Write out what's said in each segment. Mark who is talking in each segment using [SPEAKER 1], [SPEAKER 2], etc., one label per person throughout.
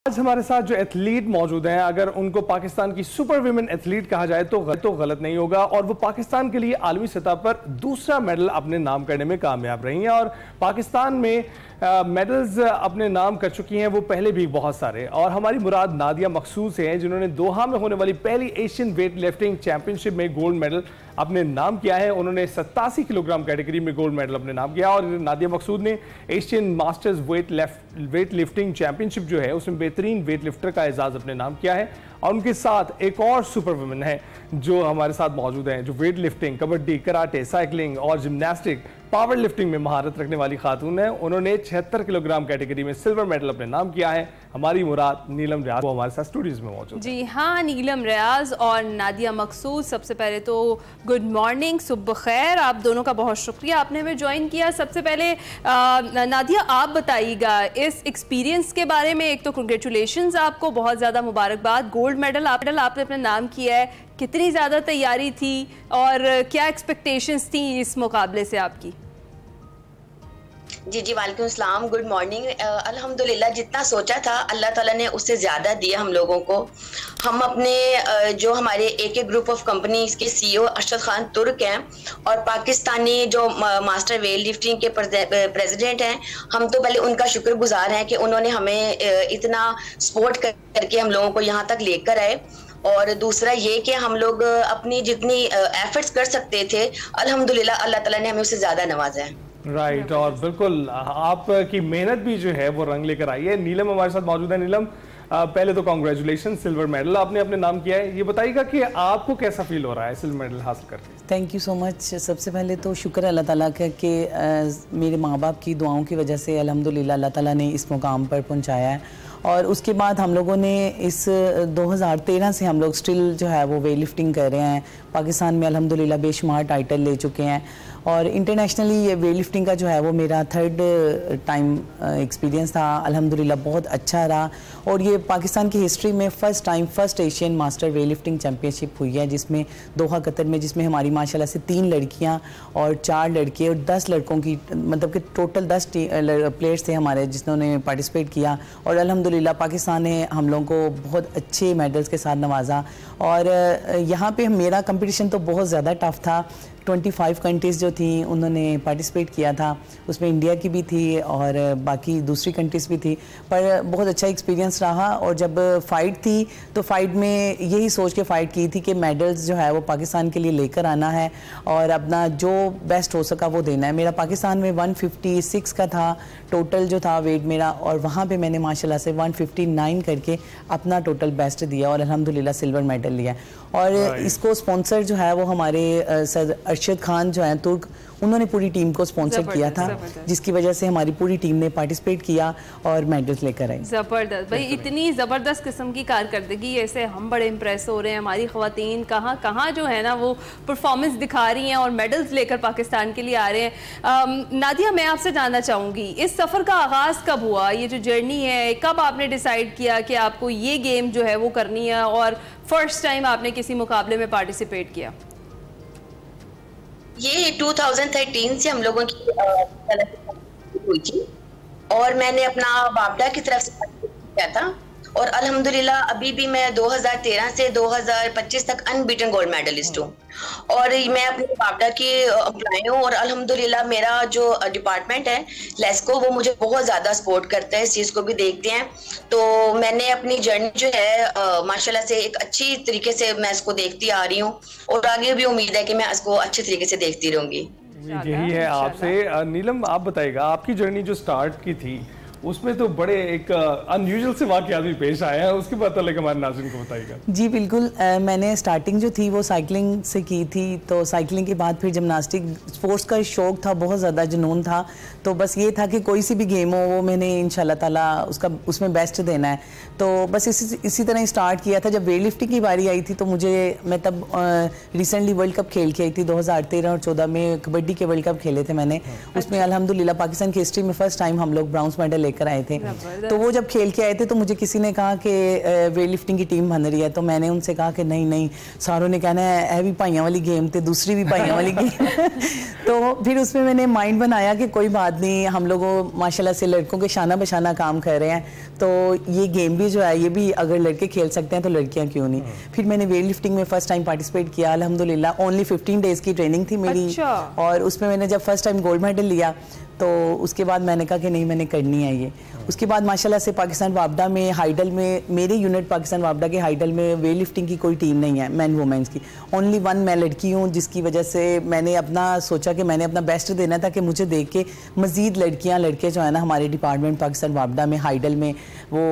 [SPEAKER 1] आज हमारे साथ जो एथलीट मौजूद हैं, अगर उनको पाकिस्तान की सुपर विमेन एथलीट कहा जाए तो गलत नहीं होगा। और वो पाकिस्तान के लिए आलमी सतह पर दूसरा मेडल अपने नाम करने में कामयाब रही हैं और पाकिस्तान में मेडल्स अपने नाम कर चुकी हैं, वो पहले भी बहुत सारे। और हमारी मुराद नादिया मकसूद से हैं, जिन्होंने दोहा में होने वाली पहली एशियन वेट लिफ्टिंग चैंपियनशिप में गोल्ड मेडल अपने नाम किया है। उन्होंने 87 किलोग्राम कैटेगरी में गोल्ड मेडल अपने नाम किया और नादिया मकसूद ने Asian masters weight lifting championship जो है उसमें बेहतरीन वेट लिफ्टर का एजाज अपने नाम किया है। और उनके साथ एक और सुपर वुमेन है जो हमारे साथ मौजूद हैं, जो weight lifting, kabaddi, karate, cycling और जिम्नास्टिक, पावर लिफ्टिंग में महारत रखने वाली खातून है। उन्होंने 76 किलोग्राम कैटेगरी में सिल्वर मेडल अपने नाम किया है। हमारी मुराद नीलम रियाज वो हमारे साथ स्टूडियोज में मौजूद।
[SPEAKER 2] जी हाँ, नीलम रियाज और नादिया मकसूद, सबसे पहले तो गुड मॉर्निंग, सुबह खैर। आप दोनों का बहुत शुक्रिया, आपने हमें ज्वाइन किया। सबसे पहले नादिया आप बताइएगा इस एक्सपीरियंस के बारे में। एक तो कंग्रेचुलेशंस आपको, बहुत ज़्यादा मुबारकबाद, गोल्ड मेडल आपने अपने नाम किया है। कितनी ज़्यादा तैयारी थी और क्या एक्सपेक्टेशंस थी इस मुकाबले से आपकी?
[SPEAKER 3] जी वालेकुम अस्सलाम, गुड मॉर्निंग। अल्हम्दुलिल्लाह जितना सोचा था अल्लाह ताला ने उससे ज़्यादा दिया हम लोगों को। हम अपने जो हमारे एक ग्रुप ऑफ कंपनीज के CEO अरशद खान तुर्क हैं और पाकिस्तानी जो मास्टर वेट लिफ्टिंग के प्रेसिडेंट हैं, हम तो पहले उनका शुक्रगुजार हैं कि उन्होंने हमें इतना सपोर्ट करके हम लोगों को यहाँ तक लेकर आए। और दूसरा ये कि हम लोग अपनी जितनी एफर्ट्स कर सकते थे अल्हम्दुलिल्लाह अल्लाह ताला ने हमें उससे ज़्यादा नवाजा है।
[SPEAKER 1] राइट और बिल्कुल आपकी मेहनत भी जो है वो रंग लेकर आई है। नीलम हमारे साथ मौजूद है। नीलम, पहले तो कांग्रेचुलेशन, सिल्वर मेडल आपने अपने नाम किया है। ये बताइएगा कि आपको कैसा फील हो रहा है सिल्वर मेडल हासिल करके?
[SPEAKER 4] Thank you so much. सबसे पहले तो शुक्र अल्लाह ताला का कि मेरे माँ बाप की दुआओं की वजह से अल्हम्दुलिल्लाह अल्लाह ताला ने इस मुकाम पर पहुँचाया है। और उसके बाद हम लोगों ने इस 2013 से हम लोग स्टिल जो है वो वेट लिफ्टिंग कर रहे हैं। पाकिस्तान में अल्हम्दुलिल्लाह बेशुमार टाइटल ले चुके हैं और इंटरनेशनली ये वेट लिफ्टिंग का जो है वो मेरा 3rd टाइम एक्सपीरियंस था। अल्हम्दुलिल्लाह बहुत अच्छा रहा और ये पाकिस्तान की हिस्ट्री में first Asian master weight lifting championship हुई है, जिसमें दोहा कतर में, जिसमें हमारी माशाल्लाह से 3 लड़कियां और 4 लड़के और 10 लड़कों की, मतलब कि टोटल 10 प्लेयर्स थे हमारे जिन्होंने पार्टिसिपेट किया। और अल्हम्दुलिल्लाह पाकिस्तान ने हम लोगों को बहुत अच्छे मेडल्स के साथ नवाजा। और यहाँ पे मेरा कंपटीशन तो बहुत ज़्यादा टफ था। 25 कंट्रीज़ जो थी उन्होंने पार्टिसिपेट किया था, उसमें इंडिया की भी थी और बाकी दूसरी कंट्रीज़ भी थी। पर बहुत अच्छा एक्सपीरियंस रहा। और जब फ़ाइट थी तो फ़ाइट में यही सोच के फ़ाइट की थी कि मेडल्स जो है वो पाकिस्तान के लिए लेकर आना है और अपना जो बेस्ट हो सका वो देना है। मेरा पाकिस्तान में 156 का था टोटल जो था वेट मेरा, और वहाँ पे मैंने माशाल्लाह से 159 करके अपना टोटल बेस्ट दिया और अल्हम्दुलिल्लाह सिल्वर मेडल लिया। और इसको स्पॉन्सर जो है वो हमारे सर अरशद खान जो हैं तुर्क, उन्होंने पूरी टीम को स्पॉन्सर किया था, जिसकी वजह से हमारी पूरी टीम ने पार्टिसिपेट किया और मेडल्स लेकर आई।
[SPEAKER 2] ज़बरदस्त भाई, इतनी ज़बरदस्त किस्म की कारकर्दगी, ऐसे हम बड़े इम्प्रेस हो रहे हैं। हमारी ख़वातीन कहाँ जो है ना वो परफॉर्मेंस दिखा रही हैं और मेडल्स लेकर पाकिस्तान के लिए आ रहे हैं। नादिया, मैं आपसे जानना चाहूँगी इस सफ़र का आगाज़ कब हुआ? ये जो जर्नी है, कब आपने डिसाइड किया कि आपको ये गेम जो है वो करनी है और फर्स्ट टाइम आपने किसी मुकाबले में पार्टिसिपेट किया?
[SPEAKER 3] ये 2013 से हम लोगों की हुई थी और मैंने अपना बाबडा की तरफ से किया था और अल्हम्दुलिल्लाह अभी भी मैं 2013 से 2025 तक अनबीटन गोल्ड मेडलिस्ट हूँ। और मैं अपने बाबडा की एम्प्लॉय हूँ और अल्हम्दुलिल्लाह मेरा जो डिपार्टमेंट है लेस्को, वो मुझे बहुत ज़्यादा सपोर्ट करता है, इस चीज़ को भी देखते हैं। तो मैंने अपनी जर्नी जो है माशाल्लाह से एक अच्छी तरीके से मैं इसको देखती आ रही हूँ और आगे भी उम्मीद है कि मैं इसको अच्छे तरीके से देखती रहूँगी।
[SPEAKER 1] यही है आपसे। नीलम, आप बताइएगा आपकी जर्नी जो स्टार्ट की थी उसमें तो बड़े एक अनयूजुअल से वाक़यात भी पेश आए हैं, उसके बाद तक हमारे नाज़रीन को बताइएगा।
[SPEAKER 4] जी बिल्कुल, मैंने स्टार्टिंग जो थी वो साइकिलिंग से की थी। तो साइकिलिंग के बाद फिर जिम्नास्टिक, स्पोर्ट्स का शौक़ था, बहुत ज़्यादा जुनून था। तो बस ये था कि कोई सी भी गेम हो वो मैंने इंशाल्लाह ताला उसमें बेस्ट देना है। तो बस इसी तरह स्टार्ट किया था। जब वेट लिफ्टिंग की बारी आई थी तो मैं तब रिसेंटली वर्ल्ड कप खेल के आई थी। 2013 और 14 में कबड्डी के वर्ल्ड कप खेले थे मैंने। उसमें अल्हम्दुलिल्लाह पाकिस्तान की हिस्ट्री में फ़र्स्ट टाइम हम लोग ब्राउन्स मेडल लेकर आए थे। तो वो जब खेल के आए थे तो मुझे किसी ने कहा कि वेट लिफ्टिंग की टीम बन रही है, तो मैंने उनसे कहा कि नहीं नहीं, सारों ने कहना है भी भाइयों वाली गेम थे, दूसरी भी भाइयों वाली गेम। तो फिर उसमें मैंने माइंड बनाया कि कोई बात नहीं, हम लोग माशाल्लाह से लड़कों के शाना बशाना काम कर रहे हैं, तो ये गेम भी जो है ये भी अगर लड़के खेल सकते हैं तो लड़कियां क्यों नहीं। फिर मैंने वेट लिफ्टिंग में फर्स्ट टाइम पार्टिसिपेट किया, अल्हम्दुलिल्लाह। ओनली 15 डेज की ट्रेनिंग थी मेरी।
[SPEAKER 2] अच्छा।
[SPEAKER 4] और उसमें मैंने जब फर्स्ट टाइम गोल्ड मेडल लिया तो उसके बाद मैंने कहा कि नहीं, मैंने करनी है ये। उसके बाद माशाल्लाह से पाकिस्तान वापडा में हाइडल में, मेरे यूनिट पाकिस्तान वापडा के हाइडल में वेट लिफ्टिंग की कोई टीम नहीं है, मैन वुमेंस की। ओनली वन मैं लड़की हूँ, जिसकी वजह से मैंने अपना सोचा कि मैंने अपना बेस्ट देना था कि मुझे देख के मज़ीद लड़कियाँ लड़के जो है ना हमारे डिपार्टमेंट पाकिस्तान वापडा में हाइडल में वो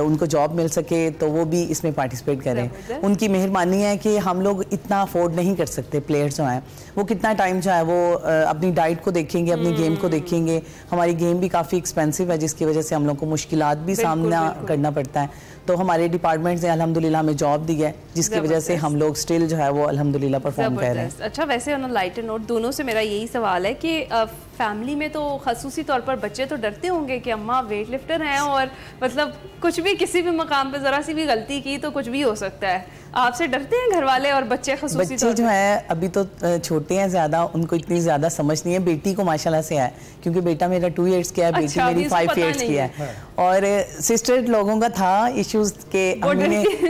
[SPEAKER 4] उनको जॉब मिल सके, तो वो भी इसमें पार्टिसिपेट करें। उनकी मेहरबानी है कि हम लोग इतना अफोर्ड नहीं कर सकते। प्लेयर्स जो हैं वो कितना टाइम जो है वो अपनी डाइट को देखेंगे, अपनी गेम को देखेंगे। हमारी गेम भी काफ़ी एक्सपेंसिव है, जिसकी वजह से हम लोग को मुश्किलात भी सामना करना पड़ता है। तो हमारे डिपार्टमेंट ने अल्हम्दुलिल्लाह हमें जॉब दी है, जिसकी वजह से हम लोग स्टिल जो है वो अल्हम्दुलिल्लाह परफॉर्म कर रहे हैं।
[SPEAKER 2] अच्छा, वैसे ऑन लाइटर नोट दोनों से मेरा यही सवाल है कि फैमिली में तो खसूसी तौर पर बच्चे तो डरते होंगे कि अम्मा वेट लिफ्टर हैं और मतलब कुछ भी किसी भी मकाम पे ज़रा सी भी गलती की तो कुछ भी हो सकता है। आपसे डरते हैं घर वाले और बच्चे खसूसी
[SPEAKER 4] बच्चे जो है अभी तो छोटे हैं ज़्यादा, उनको इतनी ज़्यादा समझ नहीं है। बेटी को माशाल्लाह से है, क्योंकि बेटा मेरा 2 ईयर्स की है, बेटी मेरी 5 ईयर्स की है। और सिस्टर लोगों का था इश्यूज के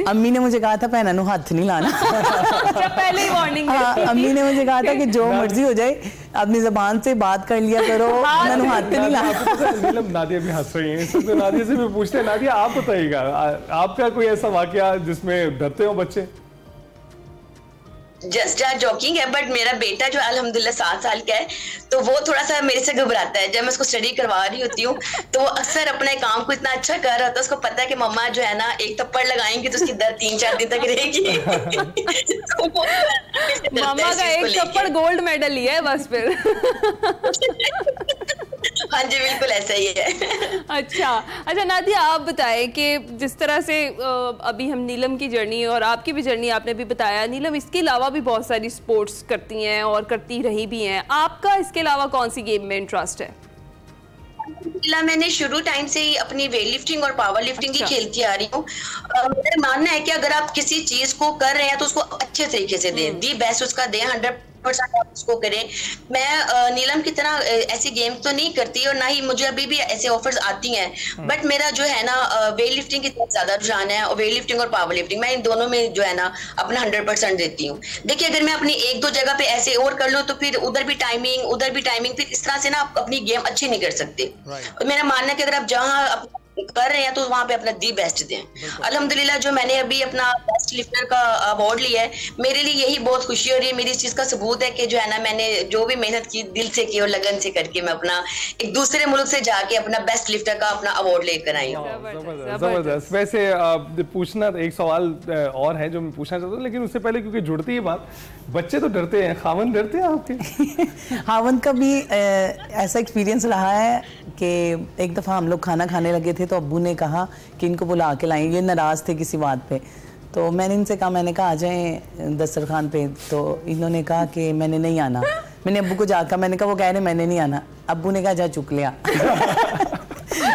[SPEAKER 4] अम्मी ने मुझे कहा था भैन नू हाथ नहीं लाना।
[SPEAKER 2] पहले ही वार्निंग।
[SPEAKER 4] अम्मी ने मुझे कहा था कि जो मर्जी हो जाए अपनी ज़बान से बात कर लिया करो, मैंने हाथ नहीं लाना।
[SPEAKER 1] नादिया भी हंस रही है, तो नादिया से भी पूछते हैं। नादिया आप बताइएगा, आपका कोई ऐसा वाकया जिसमें डरते हो बच्चे?
[SPEAKER 3] जस्ट जॉकिंग है, बट मेरा बेटा जो अल्हम्दुलिल्लाह 7 साल का है, तो वो थोड़ा सा मेरे से घबराता है। जब मैं उसको स्टडी करवा रही होती हूँ तो वो अक्सर अपने काम को इतना अच्छा कर रहा था, उसको पता है कि मम्मा जो है ना एक थप्पड़ लगाएंगी तो उसकी दर्द 3-4 दिन तक रहेगी।
[SPEAKER 2] मम्मा का एक थप्पड़ गोल्ड मेडल लिया है बस फिर।
[SPEAKER 3] हाँ जी, बिल्कुल ऐसा ही है।
[SPEAKER 2] अच्छा नादिया, आप बताएं कि जिस तरह से अभी हम नीलम की जर्नी और आपकी भी जर्नी आपने भी बताया, नीलम इसके अलावा भी बहुत सारी स्पोर्ट्स करती हैं और करती रही भी हैं। आपका इसके अलावा कौन सी गेम में इंटरेस्ट है?
[SPEAKER 3] मैंने शुरू टाइम से ही अपनी वेट लिफ्टिंग और पावर लिफ्टिंग ही खेलती आ रही हूँ। मेरा मानना है कि अगर आप किसी चीज को कर रहे हैं तो उसको अच्छे तरीके से दें, दी बेस्ट उसका दें, 100% आप उसको करें। मैं नीलम की तरह ऐसी गेम तो नहीं करती और ना ही मुझे अभी भी ऐसे ऑफर्स आती हैं, बट मेरा जो है ना वेट लिफ्टिंग की तरफ ज्यादा रुझान है। और वेट लिफ्टिंग और पावर लिफ्टिंग मैं इन दोनों में जो है ना अपना 100% देती हूँ। देखिए, अगर मैं अपनी 1-2 जगह पे ऐसे और कर लूँ तो फिर उधर भी टाइमिंग, फिर इस तरह से ना आप अपनी गेम अच्छी नहीं कर सकते। मेरा मानना है कि अगर आप जहाँ कर रहे हैं तो वहाँ पे अपना दी बेस्ट दें। अल्हम्दुलिल्लाह जो मैंने अभी अपना बेस्ट लिफ्टर का अवार्ड लिया है, मेरे लिए यही बहुत खुशी हो रही है। मेरी इस चीज का सबूत है कि जो है ना मैंने जो भी मेहनत की दिल से की और लगन से करके मैं अपना एक दूसरे मुल्क से जाके अपना बेस्ट लिफ्टर का अपना अवार्ड लेकर आई हूँ।
[SPEAKER 1] जबरदस्त। वैसे पूछना एक सवाल और है जो मैं पूछना चाहता हूँ, लेकिन उससे पहले क्योंकि जुड़ती है बात, बच्चे तो डरते हैं, खावन डरते हैं आपके?
[SPEAKER 4] खावन का भी ऐसा एक्सपीरियंस रहा है कि एक दफ़ा हम लोग खाना खाने लगे थे तो अब्बू ने कहा कि इनको बुला के लाएंगे, ये नाराज़ थे किसी बात पे। तो मैंने इनसे कहा, मैंने कहा आ जाएं दस्तरखान पे, तो इन्होंने कहा कि मैंने नहीं आना। मैंने अब्बू को जाकर मैंने कहा, वो कह रहे मैंने नहीं आना। अब्बू ने कहा जा चुक लिया।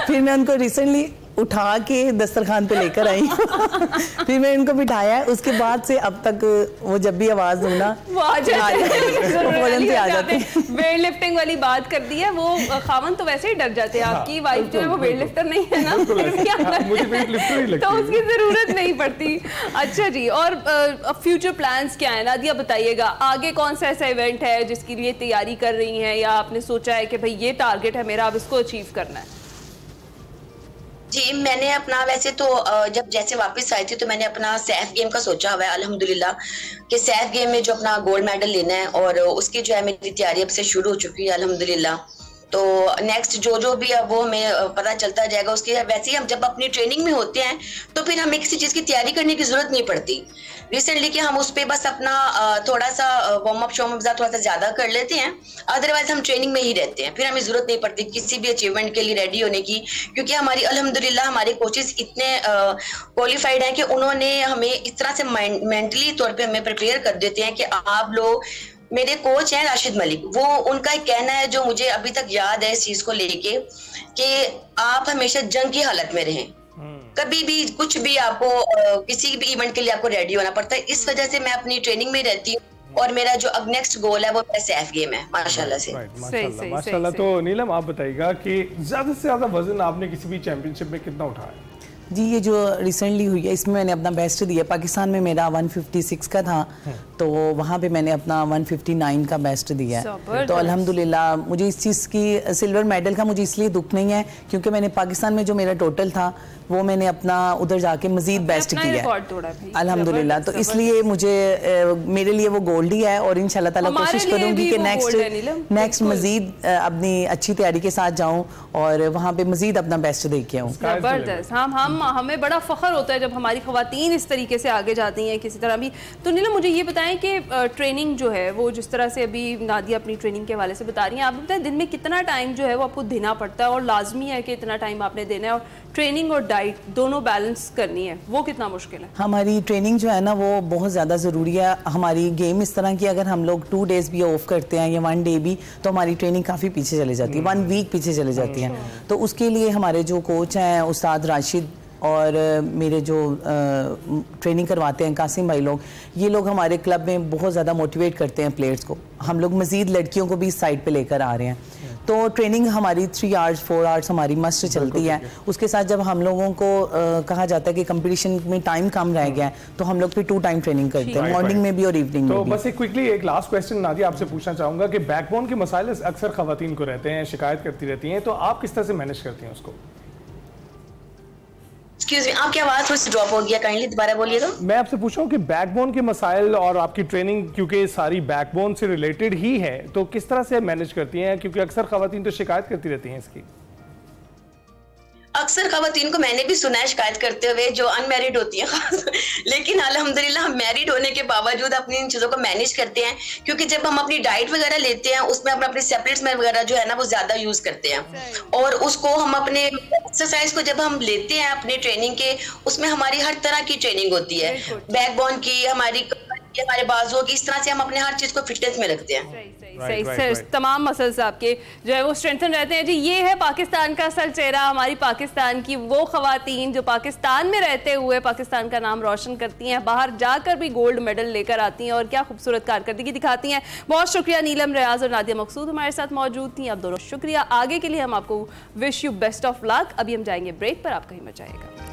[SPEAKER 4] फिर मैं उनको रिसेंटली उठा के दस्तरखान पे लेकर आई। फिर मैं इनको बिठाया है, उसके बाद से अब तक वो जब भी आवाज दूँ ना आ जाते।
[SPEAKER 2] वेट लिफ्टिंग वाली बात कर दी है, वो खावन तो वैसे ही डर जाते हैं। आपकी वाइफ जो है वो वेट लिफ्टर नहीं है ना, तो उसकी जरूरत नहीं पड़ती। अच्छा जी, और फ्यूचर प्लान्स क्या है नादिया, बताइएगा आगे कौन सा ऐसा इवेंट है जिसके लिए तैयारी कर रही हैं, या आपने सोचा है कि भाई ये टारगेट है मेरा, अब इसको अचीव करना है?
[SPEAKER 3] जी, मैंने अपना वैसे तो जब जैसे वापस आई थी तो मैंने अपना सैफ गेम का सोचा हुआ है अल्हम्दुलिल्लाह कि सैफ गेम में जो अपना गोल्ड मेडल लेना है, और उसकी जो है मेरी तैयारी अब से शुरू हो चुकी है अल्हम्दुलिल्लाह। तो नेक्स्ट जो भी है वो हमें पता चलता जाएगा। उसके वैसे ही हम जब अपनी ट्रेनिंग में होते हैं तो फिर हमें किसी चीज़ की तैयारी करने की जरूरत नहीं पड़ती। रिसेंटली कि हम उस पर बस अपना थोड़ा सा वार्म अप शॉर्म अप थोड़ा सा ज़्यादा कर लेते हैं, अदरवाइज हम ट्रेनिंग में ही रहते हैं। फिर हमें ज़रूरत नहीं पड़ती किसी भी अचीवमेंट के लिए रेडी होने की, क्योंकि हमारी अल्हम्दुलिल्लाह हमारे कोचेस इतने क्वालिफाइड हैं कि उन्होंने हमें इस तरह से मेंटली तौर पर हमें प्रिपेयर कर देते हैं कि आप लोग मेरे कोच हैं राशिद मलिक, वो उनका एक कहना है जो मुझे अभी तक याद है इस चीज को लेके, कि आप हमेशा जंग की हालत में रहें, कभी भी कुछ भी आपको किसी भी इवेंट के लिए आपको रेडी होना पड़ता है। इस वजह से मैं अपनी ट्रेनिंग में रहती हूँ और मेरा जो अब नेक्स्ट गोल है वो सैफ गेम है, माशाल्लाह से।
[SPEAKER 1] माशाल्लाह। तो नीलम आप बताइएगा कि ज्यादा से ज्यादा वजन आपने किसी भी चैंपियनशिप में कितना उठाया?
[SPEAKER 4] जी, ये जो रिसेंटली हुई है इसमें मैंने अपना बेस्ट दिया। पाकिस्तान में मेरा 156 का था, तो वहाँ पे मैंने अपना 159 का बेस्ट दिया है। तो अल्हम्दुलिल्लाह मुझे इस चीज़ की सिल्वर मेडल का मुझे इसलिए दुख नहीं है क्योंकि मैंने पाकिस्तान में जो मेरा टोटल था वो मैंने अपना उधर जाके मजीद बेस्ट किया है अल्हम्दुलिल्लाह। तो इसलिए मुझे मेरे लिए वो गोल्ड ही है और इंशाल्लाह ताला कोशिश करूंगी कि नेक्स्ट मजीद अपनी अच्छी तैयारी के साथ जाऊं और वहाँ पे मजीद अपना बेस्ट दे के आऊँ।
[SPEAKER 2] जबरदस्त। हमें बड़ा फख्र होता है जब हमारी ख़वातीन इस तरीके से आगे जाती हैं किसी तरह भी। तो नीलम मुझे ये बताएं कि ट्रेनिंग जो है वो जिस तरह से अभी नादिया अपनी ट्रेनिंग के हवाले से बता रही हैं, आप बताएं दिन में कितना टाइम जो है वो आपको देना पड़ता है और लाजमी है कि इतना टाइम आपने देना है, और ट्रेनिंग और डाइट दोनों बैलेंस करनी है, वो कितना मुश्किल है?
[SPEAKER 4] हमारी ट्रेनिंग जो है ना वो बहुत ज़्यादा ज़रूरी है। हमारी गेम इस तरह की अगर हम लोग 2 डेज भी ऑफ करते हैं या 1 डे भी, तो हमारी ट्रेनिंग काफ़ी पीछे चली जाती है, 1 वीक पीछे चली जाती है। तो उसके लिए हमारे जो कोच हैं उस्ताद राशिद और मेरे जो ट्रेनिंग करवाते हैं कासिम भाई लोग, ये लोग हमारे क्लब में बहुत ज़्यादा मोटिवेट करते हैं प्लेयर्स को। हम लोग मज़ीद लड़कियों को भी इस साइड पे लेकर आ रहे हैं। तो ट्रेनिंग हमारी 3 आवर्स 4 आवर्स हमारी मस्ट चलती है। उसके साथ जब हम लोगों को कहा जाता है कि कंपटीशन में टाइम कम रह गया है तो हम लोग फिर 2 टाइम ट्रेनिंग करते हैं, मॉर्निंग में भी और इवनिंग में भी।
[SPEAKER 1] तो बस क्विकली एक लास्ट क्वेश्चन नादिया आपसे पूछना चाहूंगा कि बैकबोन के मसाइल अक्सर खवातीन को रहते हैं, शिकायत करती रहती हैं, तो आप किस तरह से मैनेज करती हैं उसको?
[SPEAKER 3] एक्सक्यूज मी, आपकी आवाज थोड़ी सी ड्रॉप हो गया, काइंडली दोबारा बोलिए। तो
[SPEAKER 1] मैं आपसे पूछ रहा हूँ कि बैकबोन के मसाइल और आपकी ट्रेनिंग क्योंकि सारी बैकबोन से रिलेटेड ही है, तो किस तरह से मैनेज करती हैं? क्योंकि अक्सर खवातीन तो शिकायत करती रहती हैं इसकी।
[SPEAKER 3] अक्सर खवातीन को मैंने भी सुना है शिकायत करते हुए जो अनमैरिड होती हैं लेकिन अल्हम्दुलिल्लाह हम मैरिड होने के बावजूद अपनी इन चीज़ों को मैनेज करते हैं, क्योंकि जब हम अपनी डाइट वगैरह लेते हैं उसमें हम अपने सेपरेट्स में वगैरह जो है ना वो ज़्यादा यूज़ करते हैं, और उसको हम अपने एक्सरसाइज को जब हम लेते हैं अपने ट्रेनिंग के, उसमें हमारी हर तरह की ट्रेनिंग होती है, बैकबोन की, हमारे बाजुओं की, इस तरह से हम अपने हर चीज़ को फिटनेस में रखते हैं।
[SPEAKER 2] सही तमाम मसल्स आपके जो है वो स्ट्रेंथन रहते हैं। जी, ये है पाकिस्तान का असल चेहरा, हमारी पाकिस्तान की वो खवातीन जो पाकिस्तान में रहते हुए पाकिस्तान का नाम रोशन करती हैं, बाहर जाकर भी गोल्ड मेडल लेकर आती हैं और क्या खूबसूरत कारकर्दगी दिखाती हैं। बहुत शुक्रिया नीलम रियाज और नादिया मकसूद हमारे साथ मौजूद थी। आप दोनों शुक्रिया। आगे के लिए हम आपको wish you best of luck. अभी हम जाएंगे ब्रेक पर, आप कहीं मत जाइएगा।